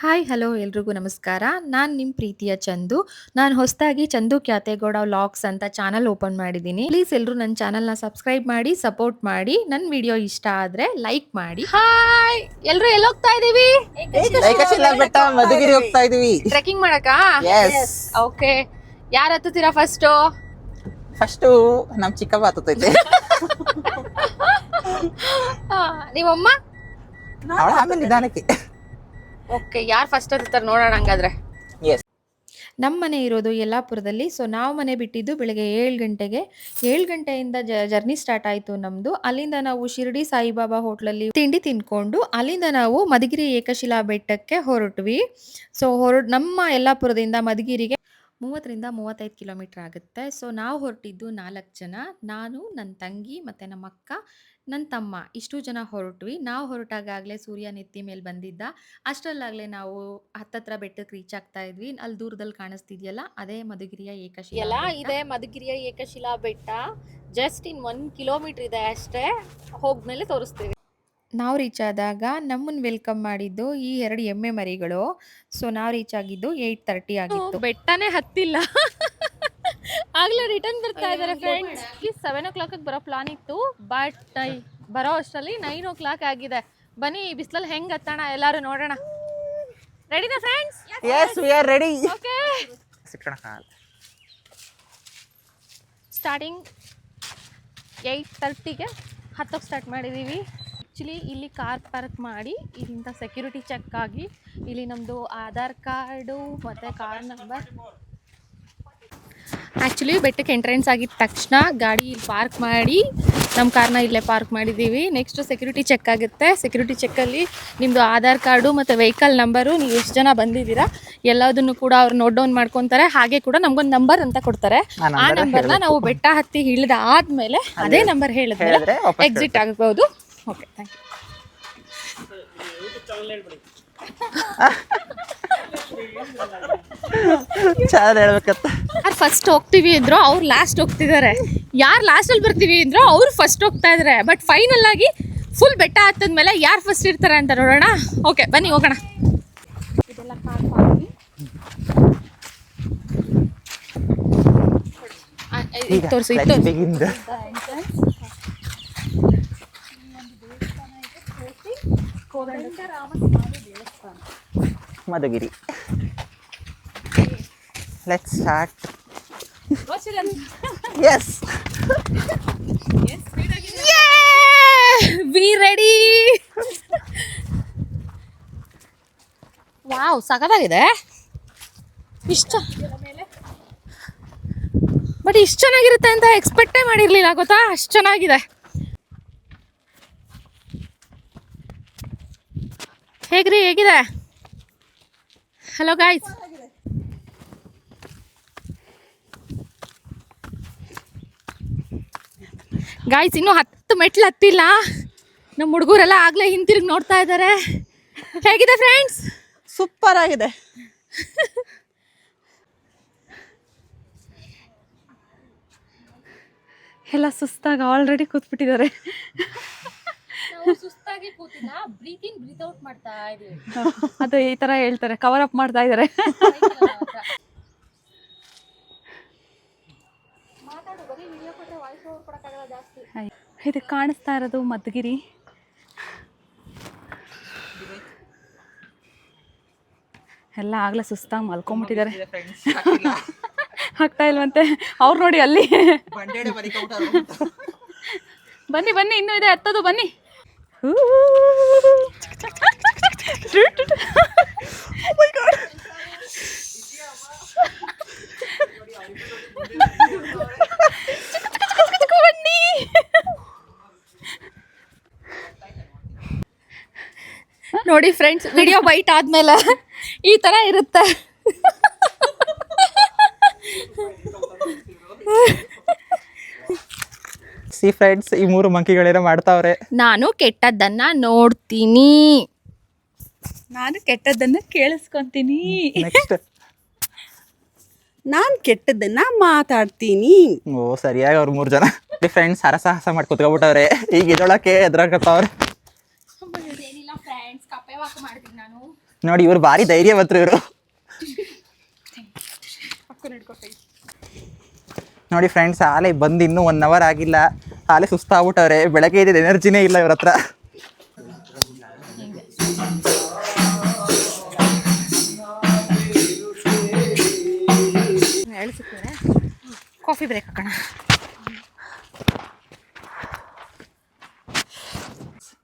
Hi hello ಎಲ್ರಿಗೂ ನಮಸ್ಕಾರ. ನಾನು ನಿಮ್ಮ ಪ್ರೀತಿಯ ಚಂದು. ನಾನು ಹೊಸದಾಗಿ ಚಂದು ಕ್ಯಾತೆಗೌಡ ವ್ಲಾಗ್ಸ್ ಅಂತ ಚಾನಲ್ ಓಪನ್ ಮಾಡಿದ್ದೀನಿ. ಪ್ಲೀಸ್ ಎಲ್ಲರೂ ನನ್ನ ಚಾನಲ್ನ ಸಬ್ಸ್ಕ್ರೈಬ್ ಮಾಡಿ ಸಪೋರ್ಟ್ ಮಾಡಿ. ನನ್ನ ವಿಡಿಯೋ ಇಷ್ಟ ಆದರೆ ಲೈಕ್ ಮಾಡಿ. ಹಾಯ್ ಎಲ್ಲರೂ ಎಲ್ಲಿ ಹೋಗ್ತಾ ಇದೀವಿ? ಏಕಶಿಲಾ ಬೆಟ್ಟ ಮಧುಗಿರಿ ಹೋಗ್ತಾ ಇದೀವಿ. ಟ್ರೆಕ್ಕಿಂಗ್ ಮಾಡಕ್ಕಾ? ಎಸ್. ಓಕೆ. ಯಾರು ಹತ್ತುತ್ತೀರಾ ಫಸ್ಟು? ಫಸ್ಟು ನಮ್ ಚಿಕ್ಕವ್ವ ಹತ್ತೈತೆ. ನೀವಮ್ಮ? ಅವಳ ಆಮೇಲೆ ನಿಧಾನಕ್ಕೆ. ಓಕೆ, ಯಾರು ಫಸ್ಟ್ ಹತ್ತುತ್ತಾರೆ ನೋಡೋಣ ಹಂಗಾದ್ರೆ. ಎಸ್. ನಮ್ಮ ಮನೆ ಇರೋದು ಯಲ್ಲಾಪುರದಲ್ಲಿ. ಸೊ ನಾವು ಮನೆ ಬಿಟ್ಟಿದ್ದು ಬೆಳಗ್ಗೆ 7 ಗಂಟೆಗೆ. 7 ಗಂಟೆಯಿಂದ ಜರ್ನಿ ಸ್ಟಾರ್ಟ್ ಆಯಿತು ನಮ್ಮದು. ಅಲ್ಲಿಂದ ನಾವು ಶಿರಡಿ ಸಾಯಿಬಾಬಾ ಹೋಟ್ಲಲ್ಲಿ ತಿಂಡಿ ತಿಂದ್ಕೊಂಡು ಅಲ್ಲಿಂದ ನಾವು ಮಧುಗಿರಿ ಏಕಶಿಲಾ ಬೆಟ್ಟಕ್ಕೆ ಹೊರಟ್ವಿ. ಸೊ ನಮ್ಮ ಯಲ್ಲಾಪುರದಿಂದ ಮಧುಗಿರಿಗೆ 30-35 ಕಿಲೋಮೀಟರ್ ಆಗುತ್ತೆ. ಸೊ ನಾವು ಹೊರಟಿದ್ದು 4 ಜನ. ನಾನು, ನನ್ನ ತಂಗಿ ಮತ್ತು ನಮ್ಮ ಅಕ್ಕ, ನನ್ನ ತಮ್ಮ ಇಷ್ಟು ಜನ ಹೊರಟ್ವಿ. ನಾವು ಹೊರಟಾಗಲೇ ಸೂರ್ಯ ನೆತ್ತಿ ಮೇಲೆ ಬಂದಿದ್ದ. ಅಷ್ಟರಲ್ಲಾಗಲೇ ನಾವು ಹತ್ತತ್ರ ಬೆಟ್ಟಕ್ಕೆ ರೀಚ್ ಆಗ್ತಾ ಇದ್ವಿ. ಅಲ್ಲಿ ದೂರದಲ್ಲಿ ಕಾಣಿಸ್ತಿದೆಯಲ್ಲ ಅದೇ ಮಧುಗಿರಿಯ ಏಕಶಿಲಾ ಇದೆ. ಮಧುಗಿರಿಯ ಏಕಶಿಲಾ ಬೆಟ್ಟ ಜಸ್ಟ್ ಇನ್ 1 ಕಿಲೋಮೀಟರ್ ಇದೆ ಅಷ್ಟೇ. ಹೋದ್ಮೇಲೆ ತೋರಿಸ್ತೀವಿ. ನಾವು ರೀಚ್ ಆದಾಗ ನಮ್ಮನ್ನು ವೆಲ್ಕಮ್ ಮಾಡಿದ್ದು ಈ 2 ಎಮ್ಮೆ ಮರಿಗಳು. ಸೊ ನಾವು ರೀಚ್ ಆಗಿದ್ದು 8:30 ಆಗಿತ್ತು. ಬೆಟ್ಟನೇ ಹತ್ತಿಲ್ಲ, ಆಗ್ಲೇ ರಿಟರ್ನ್ ಬರ್ತಾ ಇದ್ದಾರೆ ಫ್ರೆಂಡ್ಸ್. 7 o'clock ಬರೋ ಪ್ಲಾನ್ ಇತ್ತು, ಬಟ್ ಬರೋ ಅಷ್ಟರಲ್ಲಿ 9 o'clock ಆಗಿದೆ. ಬನ್ನಿ ಬಿಸಿಲಲ್ಲಿ ಹೆಂಗ್ ಹತ್ತೋಣ ಎಲ್ಲರೂ ನೋಡೋಣ. ರೆಡಿನಾ friends? Yes, we are ready. Okay, starting 8:30ಗೆ ಹತ್ತೋಕೆ ಸ್ಟಾರ್ಟ್ ಮಾಡಿದ್ದೀವಿ. ಆ್ಯಕ್ಚುಲಿ ಇಲ್ಲಿ ಕಾರ್ ಪಾರ್ಕ್ ಮಾಡಿ ಇಲ್ಲಿಂದ ಸೆಕ್ಯೂರಿಟಿ ಚೆಕ್ ಆಗಿ ಇಲ್ಲಿ ನಮ್ಮದು ಆಧಾರ್ ಕಾರ್ಡು ಮತ್ತು ಕಾರ್ ನಂಬರ್. ಆ್ಯಕ್ಚುಲಿ ಬೆಟ್ಟಕ್ಕೆ ಎಂಟ್ರೆನ್ಸ್ ಆಗಿದ್ದ ತಕ್ಷಣ ಗಾಡಿ ಇಲ್ಲಿ ಪಾರ್ಕ್ ಮಾಡಿ ನಮ್ಮ ಕಾರ್ನ ಇಲ್ಲೇ ಪಾರ್ಕ್ ಮಾಡಿದ್ದೀವಿ. ನೆಕ್ಸ್ಟ್ ಸೆಕ್ಯೂರಿಟಿ ಚೆಕ್ ಆಗುತ್ತೆ. ಸೆಕ್ಯೂರಿಟಿ ಚೆಕ್ಕಲ್ಲಿ ನಿಮ್ಮದು ಆಧಾರ್ ಕಾರ್ಡು ಮತ್ತು ವೆಹಿಕಲ್ ನಂಬರು, ನೀವು ಎಷ್ಟು ಜನ ಬಂದಿದ್ದೀರಾ ಎಲ್ಲದನ್ನು ಕೂಡ ಅವ್ರು ನೋಟ್ ಡೌನ್ ಮಾಡ್ಕೊತಾರೆ. ಹಾಗೆ ಕೂಡ ನಮಗೊಂದು ನಂಬರ್ ಅಂತ ಕೊಡ್ತಾರೆ. ಆ ನಂಬರ್ನ ನಾವು ಬೆಟ್ಟ ಹತ್ತಿ ಇಳಿದ ಆದಮೇಲೆ ಅದೇ ನಂಬರ್ ಹೇಳಿದ್ರೆ ಎಕ್ಸಿಟ್ ಆಗ್ಬೋದು. Okay, thank you. ಚಾರ್ ಹೇಳ್ಬೇಕತ್ತ. ಯಾರು ಫಸ್ಟ್ ಹೋಗ್ತೀವಿ ಅಂದ್ರು ಅವ್ರು ಲಾಸ್ಟ್ ಹೋಗ್ತಿದ್ದಾರೆ, ಯಾರು ಲಾಸ್ಟಲ್ಲಿ ಬರ್ತೀವಿ ಅಂದ್ರು ಅವ್ರು ಫಸ್ಟ್ ಹೋಗ್ತಾ ಇದ್ದಾರೆ. ಬಟ್ ಫೈನಲ್ ಆಗಿ ಫುಲ್ ಬೆಟ್ಟ ಹತ್ತದ್ಮೇಲೆ ಯಾರು ಫಸ್ಟ್ ಇರ್ತಾರೆ ಅಂತ ನೋಡೋಣ. ಓಕೆ ಬನ್ನಿ ಹೋಗೋಣ. ಇದೆಲ್ಲ ಕಾರ್ ಪಾರ್ಕಿಂಗ್. ತೋರಿಸಿ Madhugiri. Let's start. Yes, we ready. Wow, ಸಖತ್ತಾಗಿದೆ. ಬಟ್ ಇಷ್ಟು ಚೆನ್ನಾಗಿರುತ್ತೆ ಅಂತ ಎಕ್ಸ್ಪೆಕ್ಟೇ ಮಾಡಿರಲಿಲ್ಲ ಗೊತ್ತಾ, ಅಷ್ಟು ಚೆನ್ನಾಗಿದೆ. ಹೇಗಿದೆ? Hello guys. ಗಾಯ್ಸ್ ಇನ್ನೂ 10 ಮೆಟ್ಲು ಹತ್ತಿಲ್ಲ. ನಮ್ಮ ಹುಡುಗರೆಲ್ಲ ಆಗಲೇ ಹಿಂತಿರುಗಿ ನೋಡ್ತಾ ಇದ್ದಾರೆ. ಹೇಗಿದೆ ಫ್ರೆಂಡ್ಸ್? ಸೂಪರ್ ಆಗಿದೆ. ಎಲ್ಲ ಸುಸ್ತಾಗಿ ಆಲ್ರೆಡಿ ಕೂತ್ಬಿಟ್ಟಿದ್ದಾರೆ. ಸುಸ್ತಾಗಿ ಕೂತಿಲ್ಲ, ಬ್ರೀತ್ ಇನ್ ಬ್ರೀತ್ ಔಟ್ ಮಾಡ್ತಾ ಇದೀವಿ. ಅದು ಈ ತರ ಹೇಳ್ತಾರೆ, ಕವರ್ ಅಪ್ ಮಾಡ್ತಾ ಇದ್ದಾರೆ. ಇದು ಕಾಣಿಸ್ತಾ ಇರೋದು ಮಧುಗಿರಿ. ಎಲ್ಲ ಆಗ್ಲೇ ಸುಸ್ತಾಗಿ ಮಲ್ಕೊಂಡ್ಬಿಟ್ಟಿದ್ದಾರೆ. ಆಗ್ತಾ ಇಲ್ವಂತೆ ಅವ್ರು ನೋಡಿ ಅಲ್ಲಿ. ಬನ್ನಿ ಇನ್ನೂ ಇದೆ ಹತ್ತದು, ಬನ್ನಿ. ನೋಡಿ ಫ್ರೆಂಡ್ಸ್, ವಿಡಿಯೋ ಬೈಟ್ ಆದ್ಮೇಲೆ ಈ ತರ ಇರುತ್ತೆ. ಸಿ ಫ್ರೆಂಡ್ಸ್, ಈ 3 ಮಂಕಿಗಳೇನೋ ಮಾಡ್ತಾವ್ರೆ. ನಾನು ಕೆಟ್ಟದ್ದನ್ನ ನೋಡ್ತೀನಿ, ನಾನು ಕೆಟ್ಟದ್ದನ್ನ ಕೇಳಿಸ್ಕೊಂತೀನಿ. ನೆಕ್ಸ್ಟ್ ನಾನು ಕೆಟ್ಟದ್ದನ್ನ ಮಾತಾಡ್ತೀನಿ. ಓ ಸರಿಯಾಗಿ ಅವ್ರು 3 ಜನ ಫ್ರೆಂಡ್ಸ್ ಹರಸಾಹಸ ಮಾಡಿ ಕುತ್ಕೊಬಿಟ್ಟವ್ರೆ. ಈಗ ಇದೊಳಕ್ಕೆ ಎದುರಾಗತ್ತವ್ರೆ. ಏನಿಲ್ಲ ಫ್ರೆಂಡ್ಸ್, ಕಪ್ಪೆ ವಾಕ್ ಮಾಡ್ತೀನಿ ನಾನು. ನೋಡಿ ಇವ್ರು ಭಾರಿ ಧೈರ್ಯವಂತರು ಇವರು. ನೋಡಿ ಫ್ರೆಂಡ್ಸ್, ಆಲೆ ಬಂದು ಇನ್ನೂ 1 ಅವರ್ ಆಗಿಲ್ಲ, ಆಲೆ ಸುಸ್ತಾಗ್ಬಿಟ್ಟವ್ರೆ. ಬೆಳಗ್ಗೆ ಇದ್ದಿದ್ದು ಎನರ್ಜಿನೇ ಇಲ್ಲ ಇವ್ರ ಹತ್ರ. ಕಾಫಿ ಬ್ರೇಕ್ ಹಾಕೋಣ.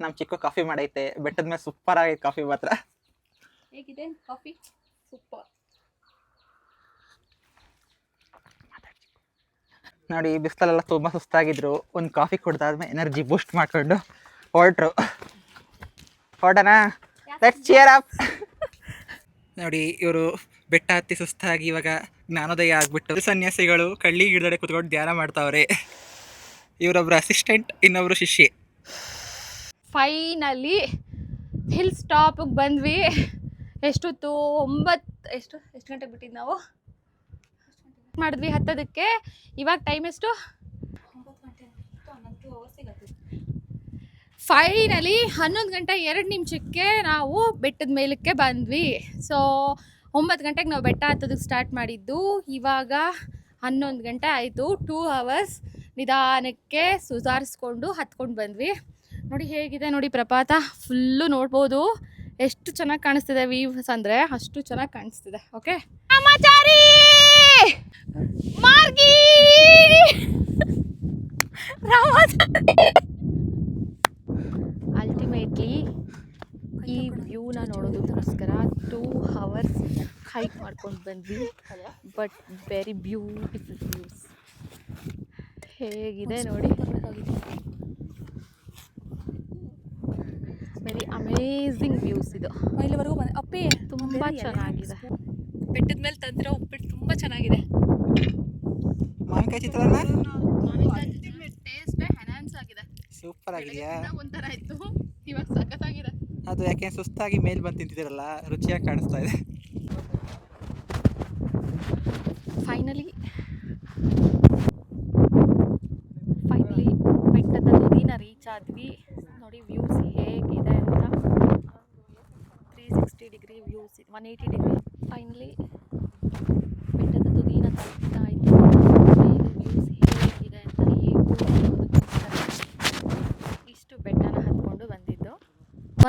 ನಮ್ಮ ಚಿಕ್ಕ ಕಾಫಿ ಮಾಡೈತೆ. ಬೆಟ್ಟದ ಮೇಲೆ ಸೂಪರ್ ಆಗೈತೆ ಕಾಫಿ ಮಾತ್ರ. ಹೇಗಿದೆ ಕಾಫಿ? ಸೂಪರ್. ನೋಡಿ ಬಿಸಿಲಲ್ಲೆಲ್ಲ ತುಂಬ ಸುಸ್ತಾಗಿದ್ರು. ಒಂದು ಕಾಫಿ ಕುಡ್ದಾದ್ಮೇಲೆ ಎನರ್ಜಿ ಬೂಸ್ಟ್ ಮಾಡ್ಕೊಂಡು ಹೊರಟರು. ಹೊರಡೋಣ, ಲೆಟ್ಸ್ ಚಿಯರ್ ಅಪ್. ನೋಡಿ ಇವರು ಬೆಟ್ಟ ಹತ್ತಿ ಸುಸ್ತಾಗಿ ಇವಾಗ ಜ್ಞಾನೋದಯ ಆಗ್ಬಿಟ್ಟು ಸನ್ಯಾಸಿಗಳು ಕಳ್ಳಿ ಗಿಡದಡೆ ಕುತ್ಕೊಂಡು ಧ್ಯಾನ ಮಾಡ್ತಾವ್ರೆ. ಇವರೊಬ್ರು ಅಸಿಸ್ಟೆಂಟ್, ಇನ್ನೊಬ್ರು ಶಿಷ್ಯೆ. ಫೈನಲಿ ಹಿಲ್ ಸ್ಟಾಪಿಗೆ ಬಂದ್ವಿ. ಎಷ್ಟೊತ್ತು? 9 ಎಷ್ಟು ಗಂಟೆಗೆ ಬಿಟ್ಟಿದ್ದು ನಾವು? ಮಾಡಿದ್ವಿ ಹತ್ತೋದಕ್ಕೆ. ಇವಾಗ ಟೈಮ್ ಎಷ್ಟು? ಫೈನಲಿ 11 ಗಂಟೆ 2 ನಿಮಿಷಕ್ಕೆ ನಾವು ಬೆಟ್ಟದ ಮೇಲಕ್ಕೆ ಬಂದ್ವಿ. ಸೊ 9 ಗಂಟೆಗೆ ನಾವು ಬೆಟ್ಟ ಹತ್ತೋದಕ್ಕೆ ಸ್ಟಾರ್ಟ್ ಮಾಡಿದ್ದು. ಇವಾಗ 11 ಗಂಟೆ ಆಯಿತು. 2 ಅವರ್ಸ್ ನಿಧಾನಕ್ಕೆ ಸುಧಾರಿಸ್ಕೊಂಡು ಹತ್ಕೊಂಡು ಬಂದ್ವಿ. ನೋಡಿ ಹೇಗಿದೆ ನೋಡಿ ಪ್ರಪಾತ, ಫುಲ್ಲು ನೋಡ್ಬೋದು. ಎಷ್ಟು ಚೆನ್ನಾಗಿ ಕಾಣಿಸ್ತಿದೆ ವ್ಯೂಸ್ ಅಂದರೆ ಅಷ್ಟು ಚೆನ್ನಾಗಿ ಕಾಣಿಸ್ತಿದೆ. ಓಕೆ ರಾಮಾಚಾರಿ ಮಾರ್ಗಿ ಅಲ್ಟಿಮೇಟ್ಲಿ ಈ ವ್ಯೂನ ನೋಡೋದಕ್ಕೋಸ್ಕರ 2 ಅವರ್ಸ್ ಹೈಕ್ ಮಾಡ್ಕೊಂಡು ಬಂದ್ವಿ. But very beautiful views. ಹೇಗಿದೆ ನೋಡಿ, ವೆರಿ ಅಮೇಝಿಂಗ್ ವ್ಯೂಸ್ ಇದು. ಇಲ್ಲಿವರೆಗೂ ಅಪ್ಪಿ ತುಂಬ ಚೆನ್ನಾಗಿದೆ. ಬೆಟ್ಟದ ಮೇಲೆ ತಂದಿರೋ ಉಪ್ಪಿಟ್ಟು ತುಂಬ ಚೆನ್ನಾಗಿದೆ. ಮಾವಿನಕಾಯಿ ಚಿತ್ರಾನ್ನ ಟೇಸ್ಟ್ ಎನ್ಹಾನ್ಸ್ ಆಗಿದೆ. ಸೂಪರ್ ಆಗಿದೆಯಾ? ಒಂಥರ ಇತ್ತು, ಇವಾಗ ಸಖತ್ತಾಗಿದೆ. ಅದು ಯಾಕೆ ಸುಸ್ತಾಗಿ ಮೇಲೆ ಬಂದು ತಿಂತಿದ್ದೀರಲ್ಲ, ರುಚಿಯಾಗಿ ಕಾಣಿಸ್ತಾ ಇದೆ. ಫೈನಲಿ ಬೆಟ್ಟದ ತುದಿನ ರೀಚ್ ಆದ್ವಿ. ನೋಡಿ ವ್ಯೂಸ್ ಹೇಗಿದೆ ಅಂತ. 360 ಡಿಗ್ರಿ ವ್ಯೂಸ್, 180 ಡಿಗ್ರಿ. ಫೈನಲಿ ಬೆಟ್ಟದ ತುದಿನ ತಲುಪ್ತಾ ಇತ್ತು. ವ್ಯೂಸ್ ಹೇಗಿದೆ ಅಂತ ಇಷ್ಟು ಬೆಟ್ಟನ ಹತ್ಕೊಂಡು ಬಂದಿದ್ದು.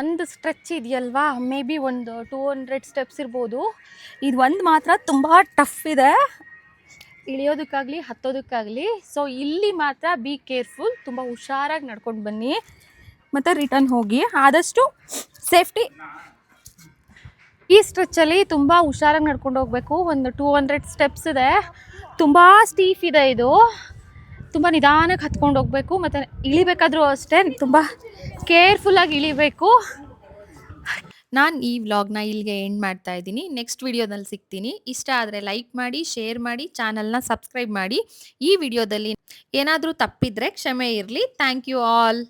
ಒಂದು ಸ್ಟ್ರೆಚ್ ಇದೆಯಲ್ವಾ, ಮೇ ಬಿ ಒಂದು 200 ಸ್ಟೆಪ್ಸ್ ಇರ್ಬೋದು. ಇದು ಒಂದು ಮಾತ್ರ ತುಂಬ ಟಫ್ ಇದೆ, ಇಳಿಯೋದಕ್ಕಾಗಲಿ ಹತ್ತೋದಕ್ಕಾಗಲಿ. ಸೊ ಇಲ್ಲಿ ಮಾತ್ರ ಬಿ ಕೇರ್ಫುಲ್, ತುಂಬ ಹುಷಾರಾಗಿ ನಡ್ಕೊಂಡು ಬನ್ನಿ ಮತ್ತು ರಿಟರ್ನ್ ಹೋಗಿ. ಆದಷ್ಟು ಸೇಫ್ಟಿ. ಈ ಸ್ಟ್ರೆಚ್ಚಲ್ಲಿ ತುಂಬ ಹುಷಾರಾಗಿ ನಡ್ಕೊಂಡು ಹೋಗಬೇಕು. ಒಂದು 200 ಸ್ಟೆಪ್ಸ್ ಇದೆ, ತುಂಬ ಸ್ಟೀಫ್ ಇದೆ ಇದು. ತುಂಬ ನಿಧಾನಕ್ಕೆ ಹತ್ಕೊಂಡು ಹೋಗಬೇಕು. ಮತ್ತು ಇಳಿಬೇಕಾದ್ರೂ ಅಷ್ಟೇ ತುಂಬ ಕೇರ್ಫುಲ್ಲಾಗಿ ಇಳಿಬೇಕು. ನಾನು ಈ ವ್ಲಾಗ್ನ ಇಲ್ಲಿಗೆ ಎಂಡ್ ಮಾಡ್ತಾ ಇದ್ದೀನಿ. ನೆಕ್ಸ್ಟ್ ವಿಡಿಯೋದಲ್ಲಿ ಸಿಗ್ತೀನಿ. ಇಷ್ಟ ಆದರೆ ಲೈಕ್ ಮಾಡಿ, ಶೇರ್ ಮಾಡಿ, ಚಾನಲ್ನ ಸಬ್ಸ್ಕ್ರೈಬ್ ಮಾಡಿ. ಈ ವಿಡಿಯೋದಲ್ಲಿ ಏನಾದರೂ ತಪ್ಪಿದರೆ ಕ್ಷಮೆ ಇರಲಿ. Thank you all.